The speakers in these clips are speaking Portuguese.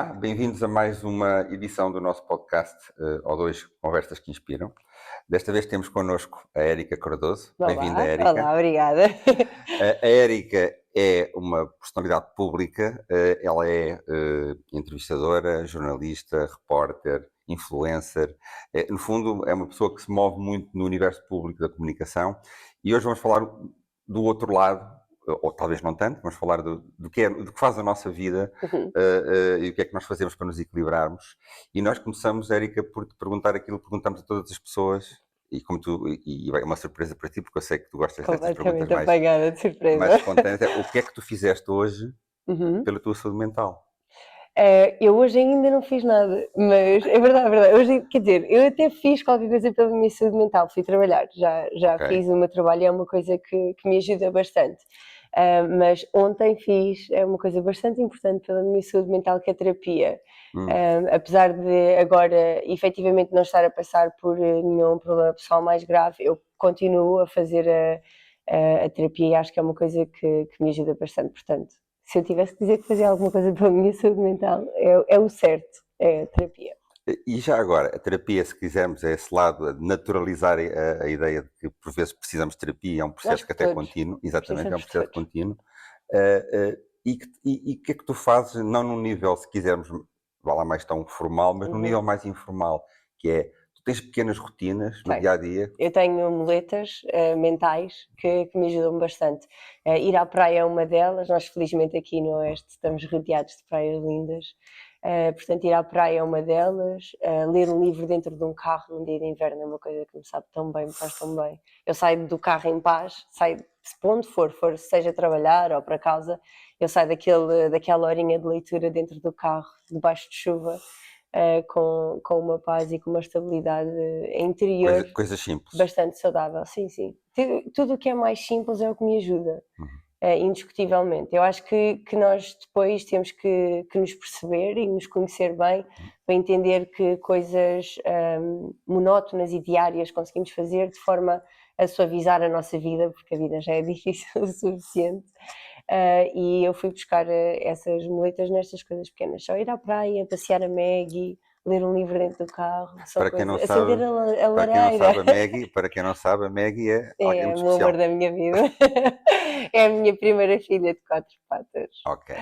Olá, bem-vindos a mais uma edição do nosso podcast O2 Conversas que Inspiram. Desta vez temos connosco a Érica Cardoso. Bem-vinda, Olá, Érica. olá, obrigada. A Érica é uma personalidade pública, ela é entrevistadora, jornalista, repórter, influencer. No fundo, é uma pessoa que se move muito no universo público da comunicação e hoje vamos falar do outro lado, ou talvez não tanto, vamos falar do que faz a nossa vida Uhum. e o que é que nós fazemos para nos equilibrarmos. E nós começamos, Érica, por te perguntar aquilo que perguntamos a todas as pessoas. E como é uma surpresa para ti, porque eu sei que tu gostas destas perguntas Completamente apagada de mais surpresa. espontâneas, o que é que tu fizeste hoje Uhum. pela tua saúde mental? Eu hoje ainda não fiz nada, mas é verdade, é verdade. Hoje, quer dizer, eu até fiz qualquer coisa pela minha saúde mental, fui trabalhar, já Ok? fiz o meu trabalho, é uma coisa que me ajuda bastante. Mas ontem fiz uma coisa bastante importante pela minha saúde mental, que é a terapia. Hum. Apesar de agora efetivamente não estar a passar por nenhum problema pessoal mais grave, eu continuo a fazer a terapia e acho que é uma coisa que me ajuda bastante. Portanto, se eu tivesse que dizer que fazia alguma coisa pela minha saúde mental, é o certo, é a terapia. E já agora, a terapia, se quisermos, é esse lado de naturalizar a ideia de que por vezes precisamos de terapia, é um Acho processo que que até é todos, contínuo, exatamente, é um precisamos de processo todos. contínuo. E o que é que tu fazes, não num nível, se quisermos, vá lá mais tão formal, mas num Uhum. nível mais informal, que é, tu tens pequenas rotinas no Tenho. dia-a-dia. Eu tenho muletas mentais que me ajudam bastante. Ir à praia é uma delas, nós felizmente aqui no Oeste estamos rodeados de praias lindas. Portanto, ir à praia é uma delas. Ler um livro dentro de um carro num dia de inverno é uma coisa que me sabe tão bem, me faz tão bem. Eu saio do carro em paz, saio para onde for, seja trabalhar ou para casa, eu saio daquela horinha de leitura dentro do carro, debaixo de chuva, com uma paz e com uma estabilidade interior Coisas simples. bastante saudável. Sim, sim. Tudo o que é mais simples é o que me ajuda. Uhum. Indiscutivelmente. Eu acho que nós depois temos que nos perceber e nos conhecer bem para entender que coisas monótonas e diárias conseguimos fazer de forma a suavizar a nossa vida, porque a vida já é difícil o suficiente. E eu fui buscar essas muletas nestas coisas pequenas. Só ir à praia, passear a Maggie, ler um livro dentro do carro, são Para quem não coisas. Acender sabe, a para quem não lareira. sabe, a Maggie é alguém É muito o amor especial. da minha vida. É a minha primeira filha de 4 patas. Ok.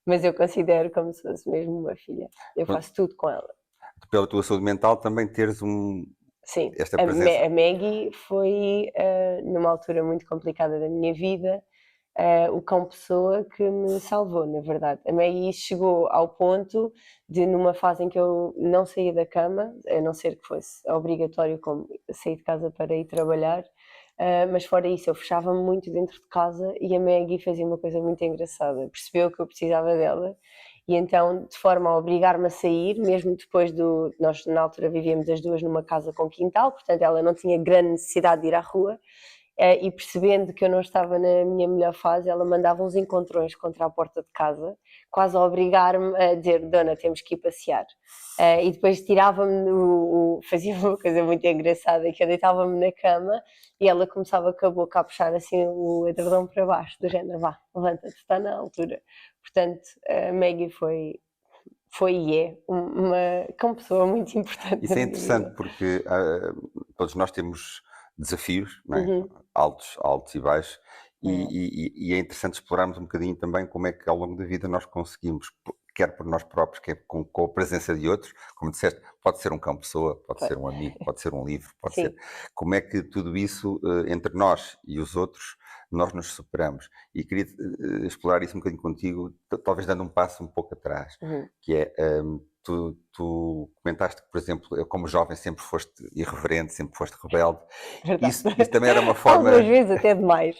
Mas eu considero como se fosse mesmo uma filha. Eu faço tudo com ela. Pela tua saúde mental também teres Sim, esta a, presença. a Maggie foi numa altura muito complicada da minha vida o cão pessoa que me salvou, na verdade. A Maggie chegou ao ponto de, numa fase em que eu não saía da cama, a não ser que fosse obrigatório como sair de casa para ir trabalhar, mas fora isso eu fechava-me muito dentro de casa e a Maggie fazia uma coisa muito engraçada, percebeu que eu precisava dela e então, de forma a obrigar-me a sair, mesmo depois nós na altura vivíamos as duas numa casa com quintal, portanto ela não tinha grande necessidade de ir à rua, e percebendo que eu não estava na minha melhor fase, ela mandava uns encontrões contra a porta de casa, quase a obrigar-me a dizer: Dona, temos que ir passear. E depois tirava-me, fazia uma coisa muito engraçada, que eu deitava-me na cama e ela começava com a boca a puxar assim o edredom para baixo, do género: vá, levanta-te, está na altura. Portanto, a Maggie foi e é uma pessoa muito importante Isso na é minha interessante vida. porque todos nós temos desafios, não é? Uhum. Altos e baixos, Verdade. e é interessante explorarmos um bocadinho também como é que ao longo da vida nós conseguimos, quer por nós próprios, quer com a presença de outros, como disseste, pode ser um cão-pessoa, pode ser um amigo, pode ser um livro, pode ser. Sim. Como é que tudo isso, entre nós e os outros, nós nos superamos? E queria explorar isso um bocadinho contigo, talvez dando um passo um pouco atrás, Uhum. que é. Tu comentaste que, por exemplo, eu como jovem sempre foste irreverente, sempre foste rebelde. Verdade. Isso também era uma Algumas forma, vezes até demais.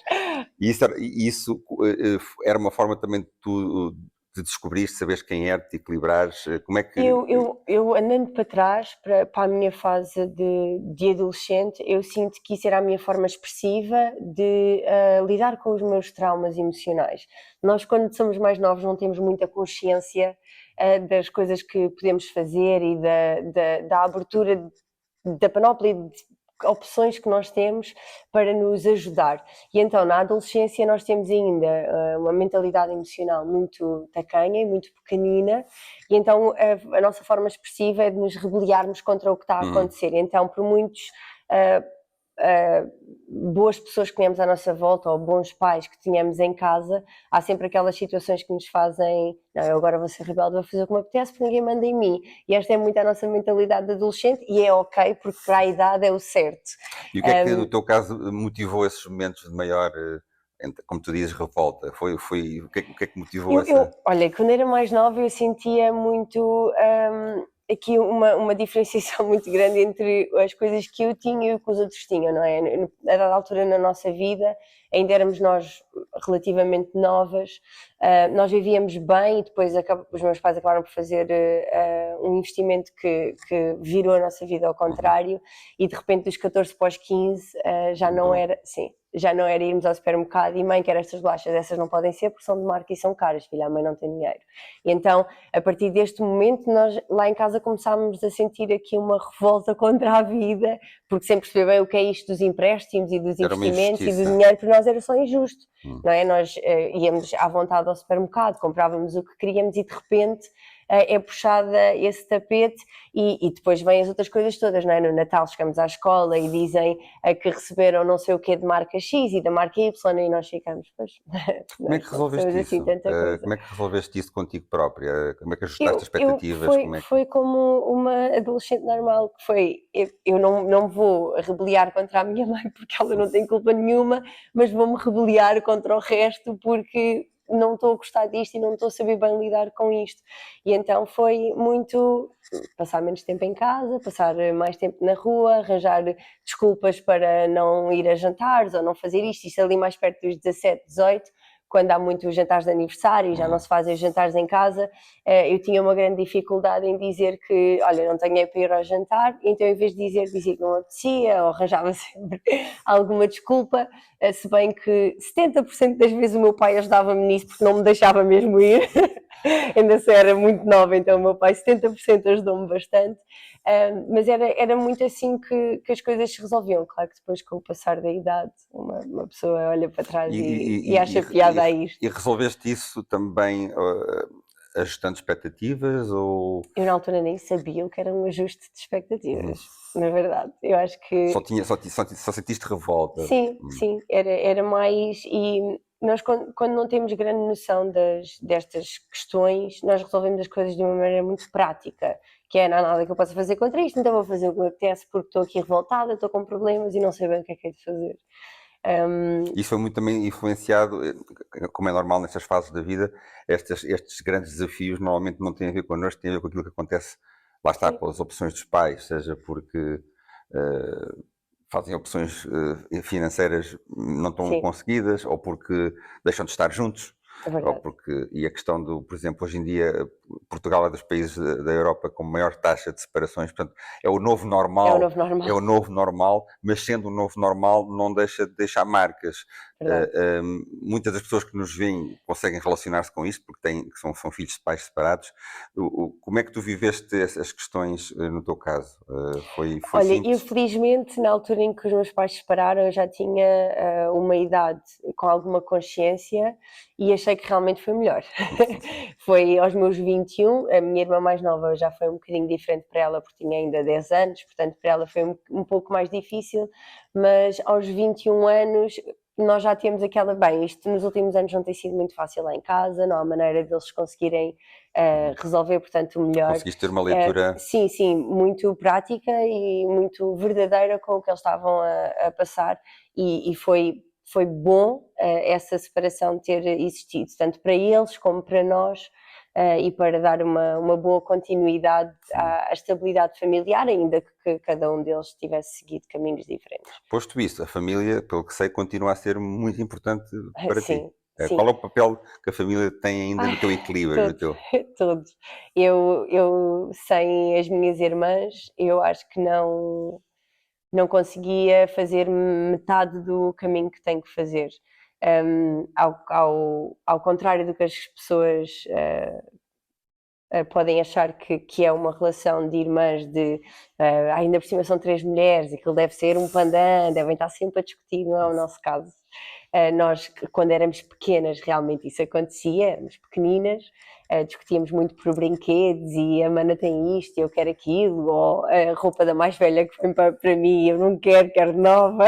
era uma forma também de tu de descobrires, saberes quem é, de te equilibrares. Como é que. Eu andando para trás, para a minha fase de adolescente, eu sinto que isso era a minha forma expressiva de lidar com os meus traumas emocionais. Nós, quando somos mais novos, não temos muita consciência das coisas que podemos fazer e da abertura da panóplia de opções que nós temos para nos ajudar. E então, na adolescência, nós temos ainda uma mentalidade emocional muito tacanha e muito pequenina, e então a nossa forma expressiva é de nos rebeliarmos contra o que está a acontecer. Então, por muitos boas pessoas que tínhamos à nossa volta ou bons pais que tínhamos em casa, há sempre aquelas situações que nos fazem, não, eu agora vou ser rebelde, vou fazer o que me apetece porque ninguém manda em mim. E esta é muito a nossa mentalidade de adolescente e é ok, porque para a idade é o certo. E o que é que, no teu caso, motivou esses momentos de maior, como tu dizes, revolta? O que é que motivou essa... Olha, quando era mais nova eu sentia muito aqui uma diferenciação muito grande entre as coisas que eu tinha e o que os outros tinham, não é? A dada altura na nossa vida, ainda éramos nós relativamente novas, nós vivíamos bem e depois os meus pais acabaram por fazer um investimento que virou a nossa vida ao contrário e de repente dos 14 para os 15 já não era, sim, já não era irmos ao supermercado e mãe, quer estas bolachas, essas não podem ser porque são de marca e são caras, filha, a mãe não tem dinheiro. E então, a partir deste momento, nós lá em casa começámos a sentir aqui uma revolta contra a vida, porque sempre percebi bem o que é isto dos empréstimos e dos investimentos e do dinheiro, para nós era só injusto, não é? Nós íamos à vontade ao supermercado, comprávamos o que queríamos e de repente é puxada esse tapete e depois vêm as outras coisas todas, não é? No Natal chegamos à escola e dizem que receberam não sei o quê de marca X e da marca Y e nós ficamos, pois... Como é que resolveste assim, isso? Como é que resolveste isso contigo própria? Como é que ajustaste as expectativas? Foi como uma adolescente normal, que foi, eu não me vou rebeliar contra a minha mãe porque ela não tem culpa nenhuma, mas vou-me rebeliar contra o resto porque não estou a gostar disto e não estou a saber bem lidar com isto. E então foi muito passar menos tempo em casa, passar mais tempo na rua, arranjar desculpas para não ir a jantares ou não fazer isto ali mais perto dos 17, 18, quando há muitos jantares de aniversário e já não se fazem os jantares em casa, eu tinha uma grande dificuldade em dizer que, olha, não tenho para ir ao jantar, então em vez de dizer que não apetecia, ou arranjava sempre alguma desculpa, se bem que 70% das vezes o meu pai ajudava-me nisso porque não me deixava mesmo ir, ainda se era muito nova, então o meu pai 70% ajudou-me bastante, mas era muito assim que as coisas se resolviam. Claro que depois com o passar da idade uma pessoa olha para trás e acha piada a isto. E resolveste isso também ajustando expectativas ou... Eu na altura nem sabia o que era um ajuste de expectativas, na verdade. Eu acho que... Só sentiste revolta. Sim, sim, era mais... E nós quando não temos grande noção destas questões, nós resolvemos as coisas de uma maneira muito prática, que é, não há nada que eu possa fazer contra isto, então vou fazer o que me apetece porque estou aqui revoltada, estou com problemas e não sei bem o que é de fazer. Isso foi muito também influenciado, como é normal nestas fases da vida, estes grandes desafios normalmente não têm a ver connosco, têm a ver com aquilo que acontece, lá está, Sim. pelas opções dos pais, seja porque fazem opções financeiras não tão conseguidas, ou porque deixam de estar juntos, ou porque, e a questão do, por exemplo, hoje em dia Portugal é dos países da Europa com maior taxa de separações, portanto é o novo normal, é o novo normal, mas sendo o novo normal não deixa de deixar marcas. Muitas das pessoas que nos veem conseguem relacionar-se com isto porque são filhos de pais separados. Como é que tu viveste essas questões no teu caso? Foi Olha, simples? infelizmente na altura em que os meus pais se separaram eu já tinha uma idade com alguma consciência e achei que realmente foi melhor. Foi aos meus 21, a minha irmã mais nova já foi um bocadinho diferente para ela porque tinha ainda 10 anos, portanto para ela foi um pouco mais difícil, mas aos 21 anos nós já temos aquela, bem, isto nos últimos anos não tem sido muito fácil lá em casa, não há maneira deles conseguirem resolver, portanto, o melhor. Conseguiste ter uma leitura? Sim, muito prática e muito verdadeira com o que eles estavam a passar e foi bom essa separação ter existido, tanto para eles como para nós, e para dar uma boa continuidade à estabilidade familiar, ainda que cada um deles tivesse seguido caminhos diferentes. Posto isso, a família, pelo que sei, continua a ser muito importante para ti. Sim. Qual é o papel que a família tem ainda no teu equilíbrio? Todos. Eu sem as minhas irmãs, eu acho que não conseguia fazer metade do caminho que tenho que fazer. Ao contrário do que as pessoas podem achar que é uma relação de irmãs, ainda por cima são 3 mulheres, e aquilo deve ser um pandan, devem estar sempre a discutir, não é o nosso caso. Nós, quando éramos pequenas, realmente isso acontecia, éramos pequeninas, discutíamos muito por brinquedos, e a mana tem isto e eu quero aquilo, ou a roupa da mais velha que vem para mim, eu não quero nova.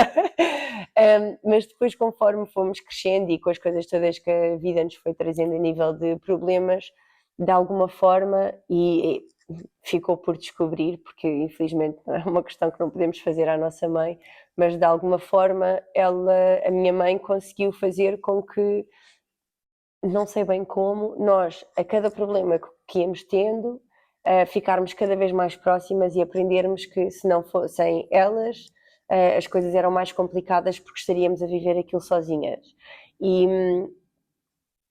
Mas depois, conforme fomos crescendo e com as coisas todas que a vida nos foi trazendo a nível de problemas, de alguma forma, e ficou por descobrir, porque infelizmente não é uma questão que não podemos fazer à nossa mãe, mas de alguma forma a minha mãe conseguiu fazer com que, não sei bem como, nós, a cada problema que íamos tendo, ficarmos cada vez mais próximas e aprendermos que se não fossem elas, as coisas eram mais complicadas porque estaríamos a viver aquilo sozinhas. E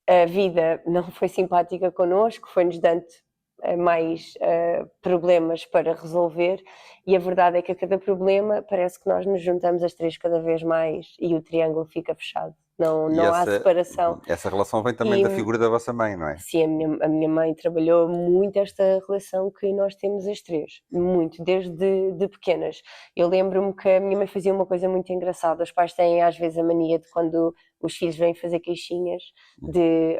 a vida não foi simpática connosco, foi-nos dando mais problemas para resolver, e a verdade é que a cada problema parece que nós nos juntamos as três cada vez mais e o triângulo fica fechado, não há separação. Essa relação vem também da figura da vossa mãe, não é? Sim, a minha mãe trabalhou muito esta relação que nós temos as três, muito, desde de pequenas. Eu lembro-me que a minha mãe fazia uma coisa muito engraçada. Os pais têm às vezes a mania de, quando os filhos vêm fazer queixinhas,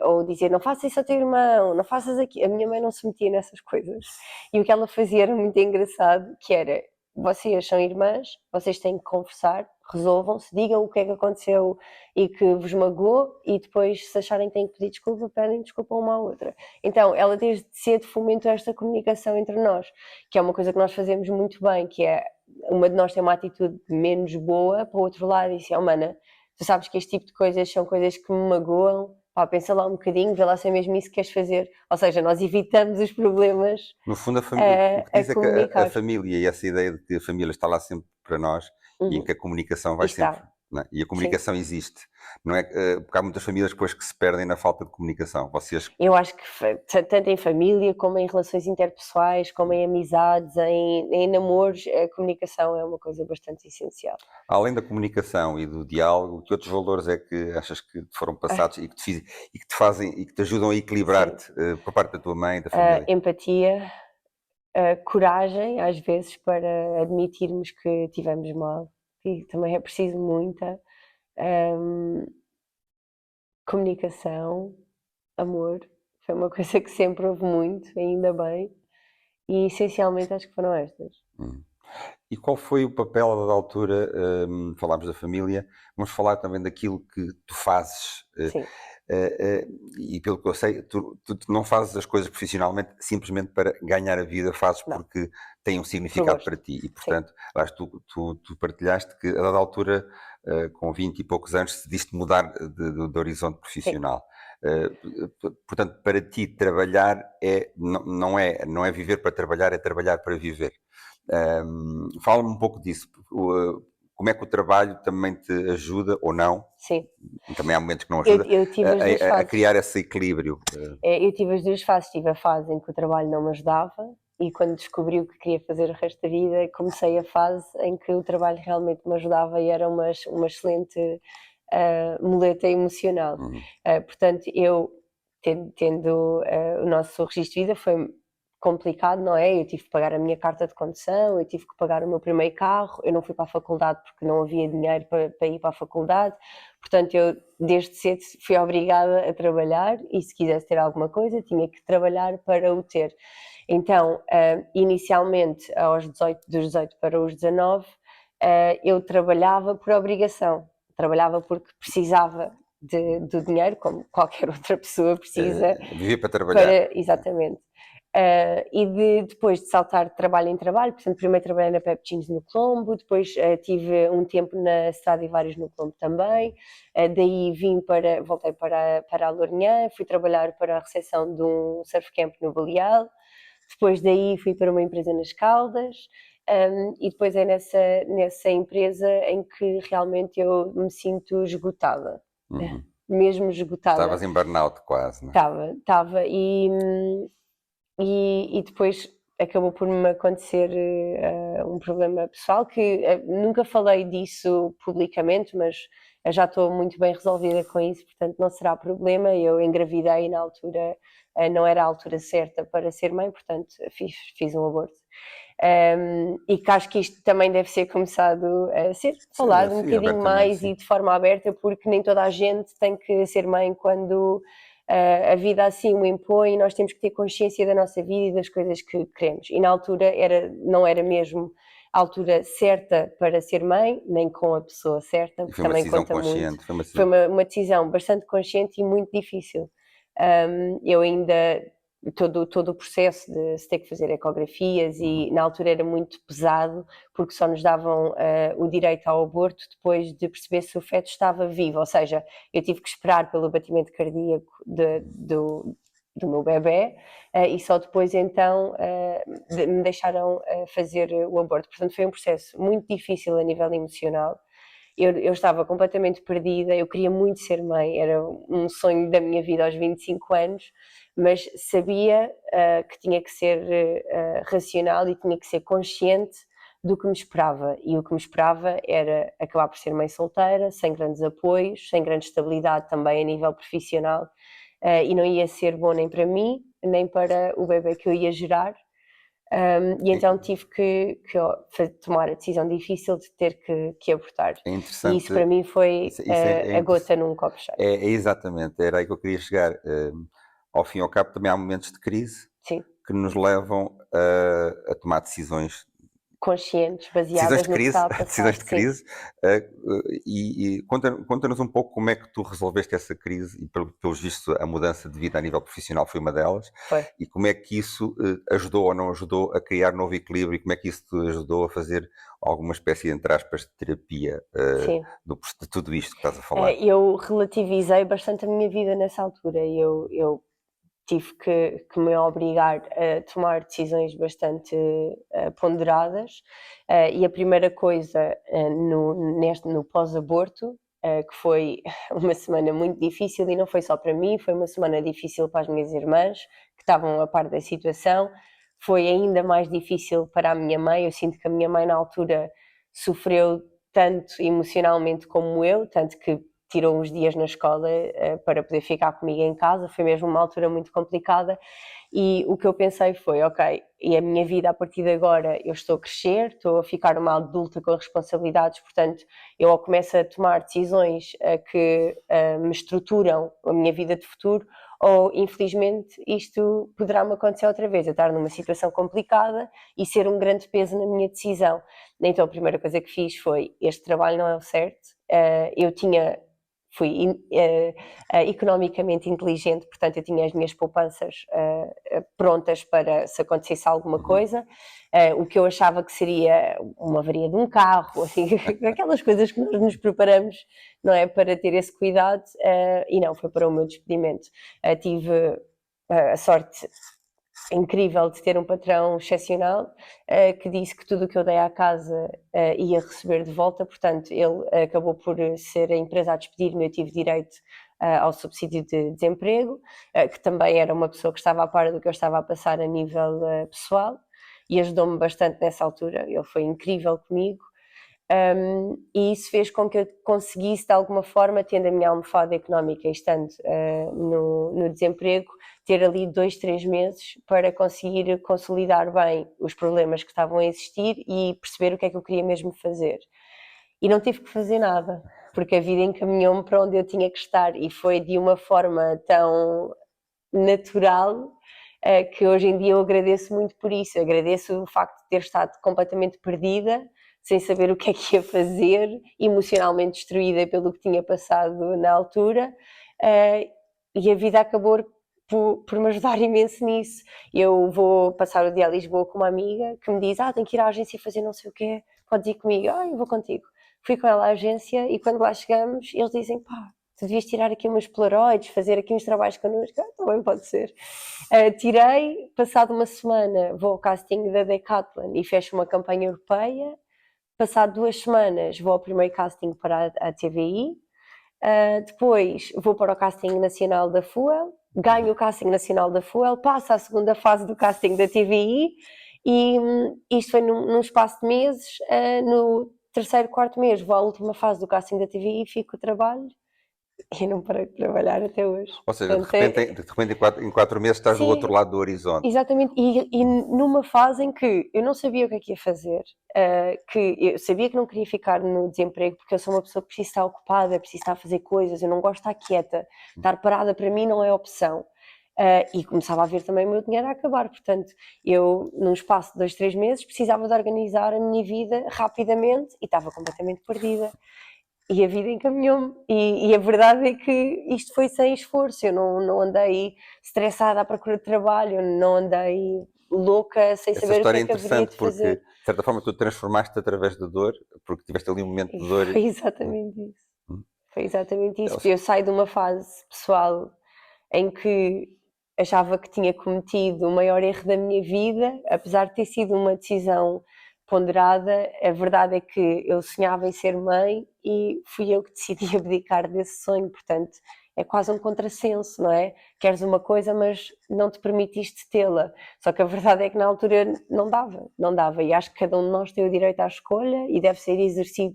ou dizer não faças isso ao teu irmão, não faças aqui. A minha mãe não se metia nessas coisas. E o que ela fazia era muito engraçado, que era: vocês são irmãs, vocês têm que conversar, resolvam-se, digam o que é que aconteceu e que vos magoou, e depois, se acharem que têm que pedir desculpa, pedem desculpa uma à outra. Então, ela desde cedo fomentou esta comunicação entre nós, que é uma coisa que nós fazemos muito bem, que é, uma de nós tem uma atitude menos boa, para o outro lado, e assim: mana, tu sabes que este tipo de coisas são coisas que me magoam, pá, pensa lá um bocadinho, vê lá se é mesmo isso que queres fazer. Ou seja, nós evitamos os problemas. No fundo, o que diz é que comunicar. a família, e essa ideia de que a família está lá sempre para nós, e em que a comunicação vai sempre. Não é? E a comunicação existe. Não é? Porque há muitas famílias depois que se perdem na falta de comunicação. Vocês... Eu acho que tanto em família, como em relações interpessoais, como em amizades, em namoros, a comunicação é uma coisa bastante essencial. Além da comunicação e do diálogo, que outros valores é que achas que te foram passados e que te fazem e que te ajudam a equilibrar-te por parte da tua mãe, da família? Empatia, coragem, às vezes, para admitirmos que tivemos mal, e também é preciso muita. Comunicação, amor, foi uma coisa que sempre houve muito, ainda bem, e essencialmente acho que foram estas. E qual foi o papel da altura? Falámos da família, vamos falar também daquilo que tu fazes. Sim. E pelo que eu sei, tu não fazes as coisas profissionalmente simplesmente para ganhar a vida, fazes porque tem um significado para ti. E, portanto, acho que tu partilhaste que, a dada altura, com 20 e poucos anos, decidiste mudar de horizonte profissional. Portanto, para ti, trabalhar não é viver para trabalhar, é trabalhar para viver. Fala-me um pouco disso. Como é que o trabalho também te ajuda, ou não? Sim. Também há momentos que não ajuda, eu tive as duas fases. A criar esse equilíbrio. Eu tive as duas fases. Tive a fase em que o trabalho não me ajudava, e quando descobri o que queria fazer o resto da vida, comecei a fase em que o trabalho realmente me ajudava e era uma excelente muleta emocional. Portanto, eu, tendo o nosso registro de vida, foi complicado, não é? Eu tive que pagar a minha carta de condução, eu tive que pagar o meu primeiro carro, eu não fui para a faculdade porque não havia dinheiro para ir para a faculdade. Portanto, eu desde cedo fui obrigada a trabalhar, e se quisesse ter alguma coisa tinha que trabalhar para o ter. Então, inicialmente, dos 18 para os 19, eu trabalhava por obrigação, trabalhava porque precisava do dinheiro, como qualquer outra pessoa precisa. Vivia para trabalhar. Exatamente. E depois de saltar de trabalho em trabalho, portanto, primeiro trabalhei na Pepsi Jeans no Colombo, depois tive um tempo na Stradivarius no Colombo também, daí voltei para a Lourinhã, fui trabalhar para a recepção de um surf camp no Baleal, depois daí fui para uma empresa nas Caldas, e depois é nessa empresa em que realmente eu me sinto esgotada, mesmo esgotada. Estavas em burnout quase, não é? Estava, e depois acabou por me acontecer um problema pessoal que nunca falei disso publicamente, mas eu já estou muito bem resolvida com isso, portanto não será problema. Eu engravidei na altura, não era a altura certa para ser mãe, portanto fiz um aborto. E que acho que isto também deve ser começado a ser falado um Sim, bocadinho abertamente, mais sim. e de forma aberta, porque nem toda a gente tem que ser mãe quando a vida assim o impõe, nós temos que ter consciência da nossa vida e das coisas que queremos. E na altura não era mesmo a altura certa para ser mãe, nem com a pessoa certa, E porque foi uma também decisão conta muito. consciente, foi uma Foi decisão. uma decisão bastante consciente e muito difícil. Eu ainda todo o processo de se ter que fazer ecografias e na altura era muito pesado porque só nos davam o direito ao aborto depois de perceber se o feto estava vivo, ou seja, eu tive que esperar pelo batimento cardíaco do meu bebê e só depois então me deixaram fazer o aborto. Portanto, foi um processo muito difícil a nível emocional. Eu estava completamente perdida, eu queria muito ser mãe, era um sonho da minha vida aos 25 anos, mas sabia que tinha que ser racional e tinha que ser consciente do que me esperava. E o que me esperava era acabar por ser mãe solteira, sem grandes apoios, sem grande estabilidade também a nível profissional, e não ia ser bom nem para mim, nem para o bebê que eu ia gerar. E então tive que tomar a decisão difícil de ter que abortar. É E isso interessante, para mim foi isso é a gota num copo cheio. é exatamente, era aí que eu queria chegar. Ao fim e ao cabo, também há momentos de crise Sim, que nos levam a tomar conscientes, decisões baseadas de no que crise, está a passar. decisões de Sim, crise, e conta-nos um pouco como é que tu resolveste essa crise e, pelos vistos, a mudança de vida a nível profissional foi uma delas, foi. e como é que isso ajudou ou não ajudou a criar novo equilíbrio, e como é que isso te ajudou a fazer alguma espécie, entre aspas, de terapia Sim. de tudo isto que estás a falar. Eu relativizei bastante a minha vida nessa altura. Eu tive que me obrigar a tomar decisões bastante ponderadas. E a primeira coisa no pós-aborto, que foi uma semana muito difícil, e não foi só para mim, foi uma semana difícil para as minhas irmãs, que estavam a par da situação, foi ainda mais difícil para a minha mãe. Eu sinto que a minha mãe na altura sofreu tanto emocionalmente como eu, tanto que tirou uns dias na escola para poder ficar comigo em casa. Foi mesmo uma altura muito complicada. E o que eu pensei foi, ok, e a minha vida a partir de agora, eu estou a crescer, estou a ficar uma adulta com responsabilidades, portanto eu ou começo a tomar decisões que me estruturam a minha vida de futuro, ou infelizmente isto poderá-me acontecer outra vez, eu estar numa situação complicada e ser um grande peso na minha decisão. Então a primeira coisa que fiz foi, este trabalho não é o certo, eu fui economicamente inteligente, portanto eu tinha as minhas poupanças prontas para se acontecesse alguma Uhum. coisa, o que eu achava que seria uma avaria de um carro, assim, aquelas coisas que nós nos preparamos, não é, para ter esse cuidado, e não, foi para o meu despedimento. Tive a sorte incrível de ter um patrão excepcional que disse que tudo o que eu dei à casa ia receber de volta, portanto ele acabou por ser a empresa a despedir-me, eu tive direito ao subsídio de desemprego, que também era uma pessoa que estava a par do que eu estava a passar a nível pessoal e ajudou-me bastante nessa altura, ele foi incrível comigo. E isso fez com que eu conseguisse, de alguma forma, tendo a minha almofada económica e estando no desemprego, ter ali 2, 3 meses para conseguir consolidar bem os problemas que estavam a existir e perceber o que é que eu queria mesmo fazer. E não tive que fazer nada, porque a vida encaminhou-me para onde eu tinha que estar e foi de uma forma tão natural que hoje em dia eu agradeço muito por isso. Agradeço o facto de ter estado completamente perdida, sem saber o que é que ia fazer, emocionalmente destruída pelo que tinha passado na altura, e a vida acabou por me ajudar imenso nisso. Eu vou passar o dia a Lisboa com uma amiga que me diz: tenho que ir à agência fazer não sei o quê, podes ir comigo? Eu vou contigo. Fui com ela à agência e quando lá chegamos, eles dizem: pá, tu devias tirar aqui umas polaroids, fazer aqui uns trabalhos connosco. Também pode ser. Tirei, passado uma semana vou ao casting da Decathlon e fecho uma campanha europeia. Passado 2 semanas vou ao primeiro casting para a TVI. Depois vou para o casting nacional da Fuel, ganho o casting nacional da Fuel, passo à segunda fase do casting da TVI E isto foi num espaço de meses. No terceiro, quarto mês vou à última fase do casting da TVI e fico o trabalho e não parei de trabalhar até hoje. Ou seja, de Portanto, repente, de repente em 4 meses estás do outro sim, lado do horizonte. exatamente. E numa fase em que eu não sabia o que é que ia fazer, que eu sabia que não queria ficar no desemprego, porque eu sou uma pessoa que precisa estar ocupada, precisa estar a fazer coisas, eu não gosto de estar quieta, estar parada para mim não é opção. E começava a ver também o meu dinheiro a acabar, portanto, eu num espaço de 2, 3 meses precisava de organizar a minha vida rapidamente e estava completamente perdida. E a vida encaminhou-me. E a verdade é que isto foi sem esforço. Eu não andei estressada à procura de trabalho, eu não andei louca sem Essa saber o que história é é que haveria interessante de porque, fazer. de certa forma, tu transformaste através da dor, porque tiveste ali um momento E de dor. foi exatamente isso. Hum. Foi exatamente isso. Ou Eu saio de uma fase pessoal em que achava que tinha cometido o maior erro da minha vida, apesar de ter sido uma decisão ponderada. A verdade é que eu sonhava em ser mãe e fui eu que decidi abdicar desse sonho, portanto é quase um contrassenso, não é? Queres uma coisa, mas não te permitiste tê-la. Só que a verdade é que na altura não dava, e acho que cada um de nós tem o direito à escolha e deve ser exercido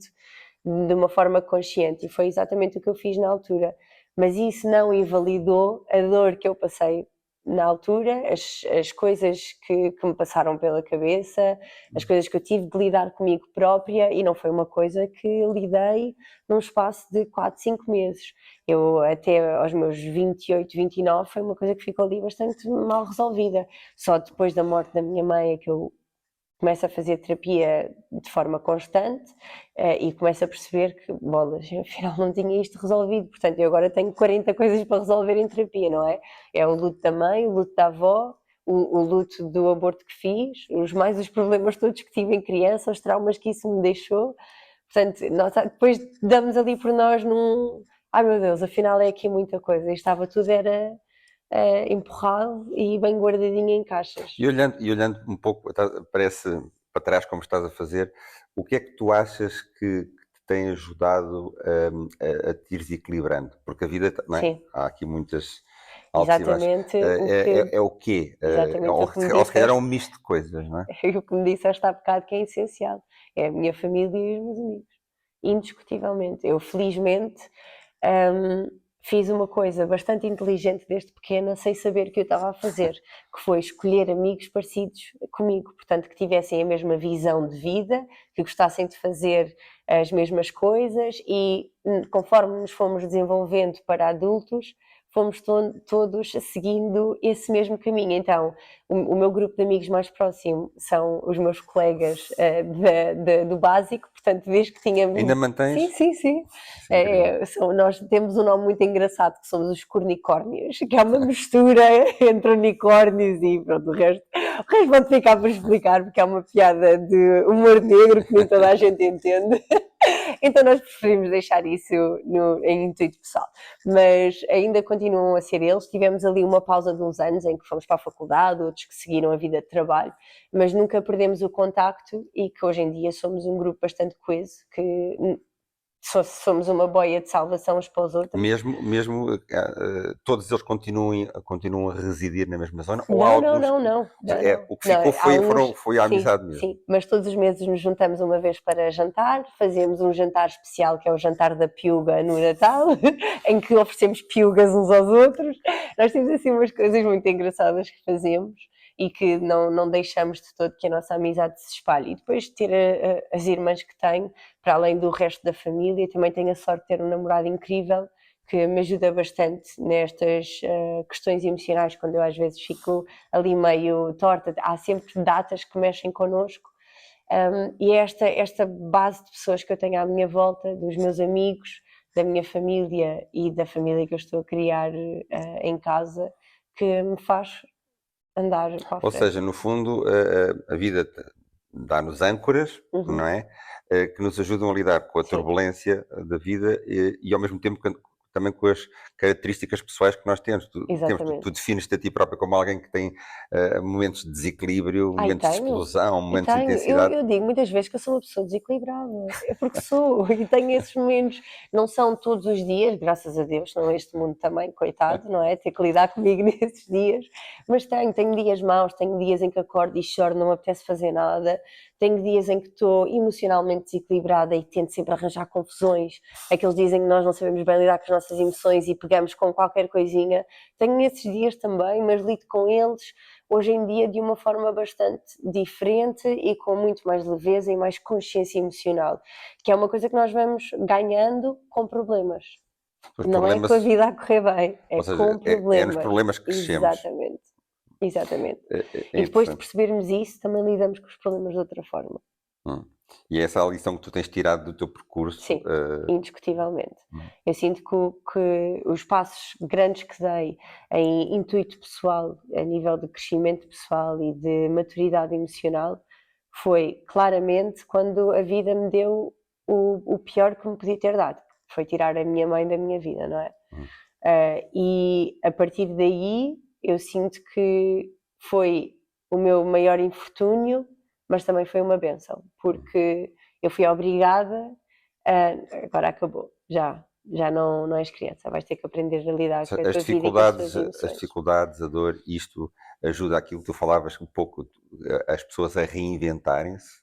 de uma forma consciente, e foi exatamente o que eu fiz na altura. Mas isso não invalidou a dor que eu passei na altura, as coisas que me passaram pela cabeça, as coisas que eu tive de lidar comigo própria, e não foi uma coisa que lidei num espaço de 4, 5 meses. Eu até aos meus 28, 29 foi uma coisa que ficou ali bastante mal resolvida. Só depois da morte da minha mãe é que eu começo a fazer terapia de forma constante, e começo a perceber que, bolas, afinal não tinha isto resolvido, portanto eu agora tenho 40 coisas para resolver em terapia, não é? É o luto da mãe, o luto da avó, o luto do aborto que fiz, os problemas todos que tive em criança, os traumas que isso me deixou. Portanto, nós depois damos ali por nós num... Ai meu Deus, afinal é aqui muita coisa. E estava tudo era empurrado e bem guardadinho em caixas. E olhando um pouco, parece para trás como estás a fazer, o que é que tu achas que te tem ajudado a te ires equilibrando? Porque a vida, não é? Sim, Há aqui muitas altos e baixos. exatamente o É, que, é o quê? exatamente Ou, o que me ou se calhar é um disseste, misto de coisas, não é? o que me disseste há bocado, que é essencial. É a minha família e os meus amigos. Indiscutivelmente. Eu, felizmente, hum, fiz uma coisa bastante inteligente desde pequena, sem saber o que eu estava a fazer, que foi escolher amigos parecidos comigo, portanto, que tivessem a mesma visão de vida, que gostassem de fazer as mesmas coisas, e conforme nos fomos desenvolvendo para adultos, fomos todos seguindo esse mesmo caminho. Então, o meu grupo de amigos mais próximo são os meus colegas do básico, portanto, desde que Ainda tínhamos... mantens? Sim, sim, sim. Isso é incrível. Nós temos um nome muito engraçado, que somos os cornicórnios, que é uma mistura entre unicórnios e pronto, o resto pode ficar por explicar, porque é uma piada de humor negro que nem toda a gente entende. Então nós preferimos deixar isso em intuito pessoal. Mas ainda continuam a ser eles. Tivemos ali uma pausa de uns anos em que fomos para a faculdade, outros que seguiram a vida de trabalho, mas nunca perdemos o contacto, e que hoje em dia somos um grupo bastante coeso, que somos uma boia de salvação uns para os outros. Mesmo todos eles continuam a residir na mesma zona, ou há Não, não, alguns. não, não, não, não. O que Não, ficou há foram, uns, foi a sim, amizade mesmo. sim, mas todos os meses nos juntamos uma vez para jantar, fazemos um jantar especial, que é o jantar da piuga no Natal, em que oferecemos piugas uns aos outros. Nós temos assim umas coisas muito engraçadas que fazemos e que não deixamos de todo que a nossa amizade se espalhe. E depois de ter as irmãs que tenho, para além do resto da família, também tenho a sorte de ter um namorado incrível, que me ajuda bastante nestas questões emocionais, quando eu às vezes fico ali meio torta. Há sempre datas que mexem connosco, e é esta base de pessoas que eu tenho à minha volta, dos meus amigos, da minha família e da família que eu estou a criar em casa, que me faz andar para a Ou frente. seja, no fundo, a vida dá-nos âncoras, não Uhum. é? Que nos ajudam a lidar com a Sim, turbulência da vida e ao mesmo tempo também com as características pessoais que nós temos. Exatamente. Tu defines-te a ti própria como alguém que tem momentos de desequilíbrio, Ai, momentos de tenho. explosão, Eu momentos de tenho. intensidade. Eu digo muitas vezes que eu sou uma pessoa desequilibrada. É porque sou. E tenho esses momentos. Não são todos os dias, graças a Deus, não é este mundo também, coitado, não é? Ter que lidar comigo nesses dias. Mas tenho dias maus, tenho dias em que acordo e choro, não me apetece fazer nada. Tenho dias em que estou emocionalmente desequilibrada e tento sempre arranjar confusões. Aqueles dias em que nós não sabemos bem lidar com as nossas emoções e pegamos com qualquer coisinha. Tenho esses dias também, mas lido com eles hoje em dia de uma forma bastante diferente e com muito mais leveza e mais consciência emocional, que é uma coisa que nós vamos ganhando com problemas. Os Não é com a problemas, vida a correr bem, é ou seja, com é nos problemas. problemas que crescemos. Exatamente. Exatamente. É E depois de importante. percebermos isso, também lidamos com os problemas de outra forma. Hum. E é essa a lição que tu tens tirado do teu percurso. Sim, indiscutivelmente. Hum. Eu sinto que os passos grandes que dei em intuito pessoal, a nível de crescimento pessoal e de maturidade emocional, foi claramente quando a vida me deu o pior que me podia ter dado. Foi tirar a minha mãe da minha vida, não é? Hum. E a partir daí eu sinto que foi o meu maior infortúnio, mas também foi uma bênção, porque eu fui obrigada agora acabou, já não és criança, vais ter que aprender a lidar com a As tua vida e com as tuas as emoções. dificuldades, a dor, isto ajuda aquilo que tu falavas um pouco, as pessoas a reinventarem-se.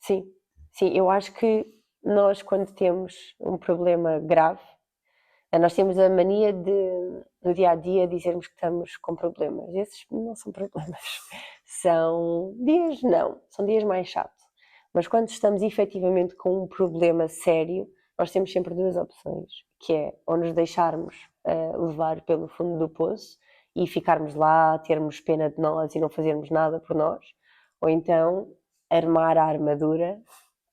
Sim, sim, eu acho que nós quando temos um problema grave, nós temos a mania de, no dia a dia, dizermos que estamos com problemas. Esses não são problemas, são dias, não, são dias mais chatos. Mas quando estamos efetivamente com um problema sério, nós temos sempre duas opções, que é ou nos deixarmos levar pelo fundo do poço e ficarmos lá, termos pena de nós e não fazermos nada por nós, ou então armar a armadura,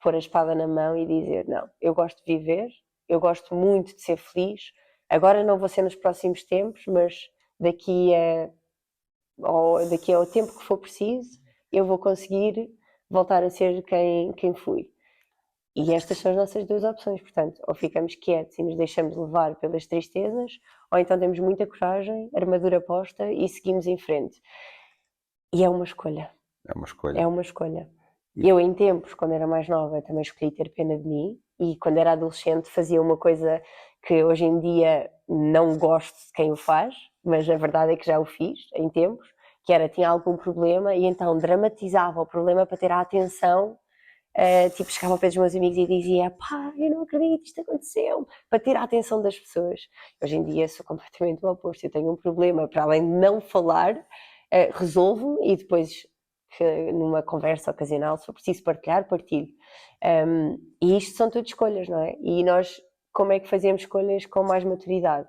pôr a espada na mão e dizer: não, eu gosto de viver, eu gosto muito de ser feliz, agora não vou ser nos próximos tempos, mas daqui ao tempo que for preciso, eu vou conseguir voltar a ser quem fui. E estas são as nossas duas opções, portanto, ou ficamos quietos e nos deixamos levar pelas tristezas, ou então temos muita coragem, armadura posta e seguimos em frente. E é uma escolha. É uma escolha. É uma escolha. E- Eu, em tempos, quando era mais nova, também escolhi ter pena de mim, e quando era adolescente fazia uma coisa que hoje em dia não gosto de quem o faz, mas a verdade é que já o fiz em tempos, que era, tinha algum problema e então dramatizava o problema para ter a atenção, tipo, chegava ao pé dos meus amigos e dizia: pá, eu não acredito, isto aconteceu, para ter a atenção das pessoas. Hoje em dia sou completamente o oposto, eu tenho um problema, para além de não falar, resolvo e depois que numa conversa ocasional, se for preciso partilhar, partilho. E isto são tudo escolhas, não é? E nós, como é que fazemos escolhas com mais maturidade?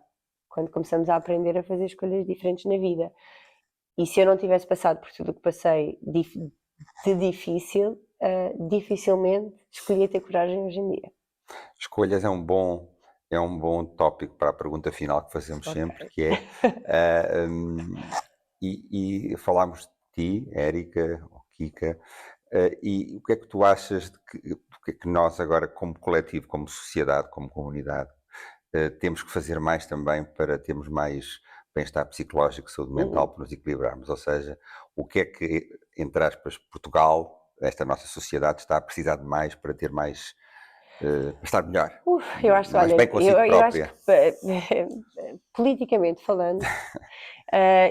Quando começamos a aprender a fazer escolhas diferentes na vida. E se eu não tivesse passado por tudo o que passei de difícil, dificilmente escolhia ter coragem hoje em dia. Escolhas é um bom tópico para a pergunta final que fazemos sempre, Ok. que é e falámos de ti, Érica ou Kika, e o que é que tu achas do que é que nós agora, como coletivo, como sociedade, como comunidade, temos que fazer mais também para termos mais bem-estar psicológico, saúde mental, para nos equilibrarmos? Ou seja, o que é que, entre aspas, Portugal, esta nossa sociedade, está a precisar de mais para ter mais, para estar melhor, Eu acho, mais olha, bem consigo eu acho que própria? politicamente falando,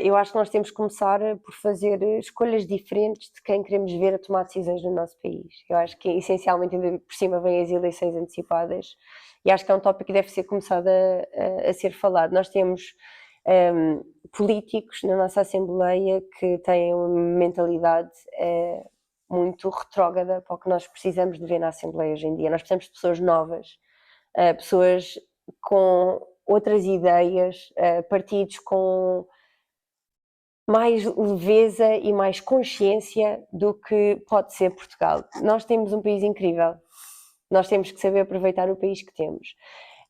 eu acho que nós temos que começar por fazer escolhas diferentes de quem queremos ver a tomar decisões no nosso país. Eu acho que essencialmente ainda por cima vêm as eleições antecipadas e acho que é um tópico que deve ser começado a ser falado. Nós temos políticos na nossa Assembleia que têm uma mentalidade muito retrógrada para o que nós precisamos de ver na Assembleia hoje em dia. Nós precisamos de pessoas novas, pessoas com outras ideias, partidos com mais leveza e mais consciência do que pode ser Portugal. Nós temos um país incrível, nós temos que saber aproveitar o país que temos.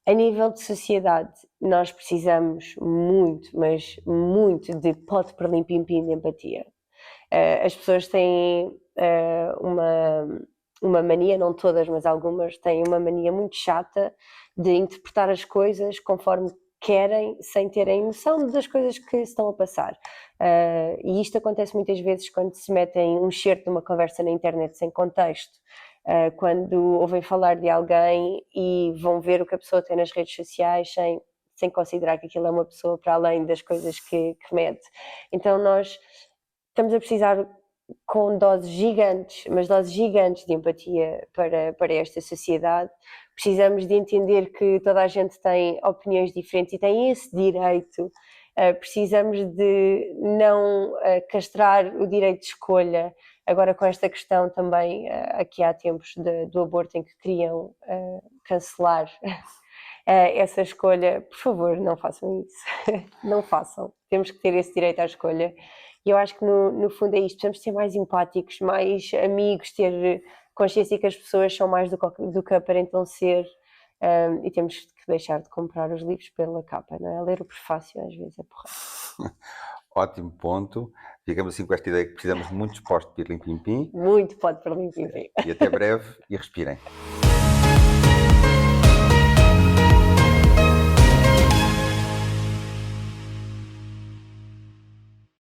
A nível de sociedade, nós precisamos muito, mas muito de pote para limpim-pim de empatia. As pessoas têm uma mania, não todas, mas algumas têm uma mania muito chata de interpretar as coisas conforme querem, sem terem noção das coisas que se estão a passar. E isto acontece muitas vezes quando se metem um excerto de uma conversa na internet sem contexto, quando ouvem falar de alguém e vão ver o que a pessoa tem nas redes sociais sem considerar que aquilo é uma pessoa para além das coisas que mete. Então nós estamos a precisar com doses gigantes, mas doses gigantes de empatia para esta sociedade. Precisamos de entender que toda a gente tem opiniões diferentes e tem esse direito. Precisamos de não castrar o direito de escolha. Agora com esta questão também, aqui há tempos do aborto em que queriam cancelar essa escolha, por favor, não façam isso. Não façam. Temos que ter esse direito à escolha. E eu acho que no fundo é isto, precisamos ser mais empáticos, mais amigos, ter consciência que as pessoas são mais do que aparentam ser, e temos que deixar de comprar os livros pela capa, não é? Ler o prefácio às vezes é porra. Ótimo ponto. Ficamos assim com esta ideia que precisamos de muito esporte de pirlim-pim-pim. Muito pode para mim, enfim. E até breve e respirem.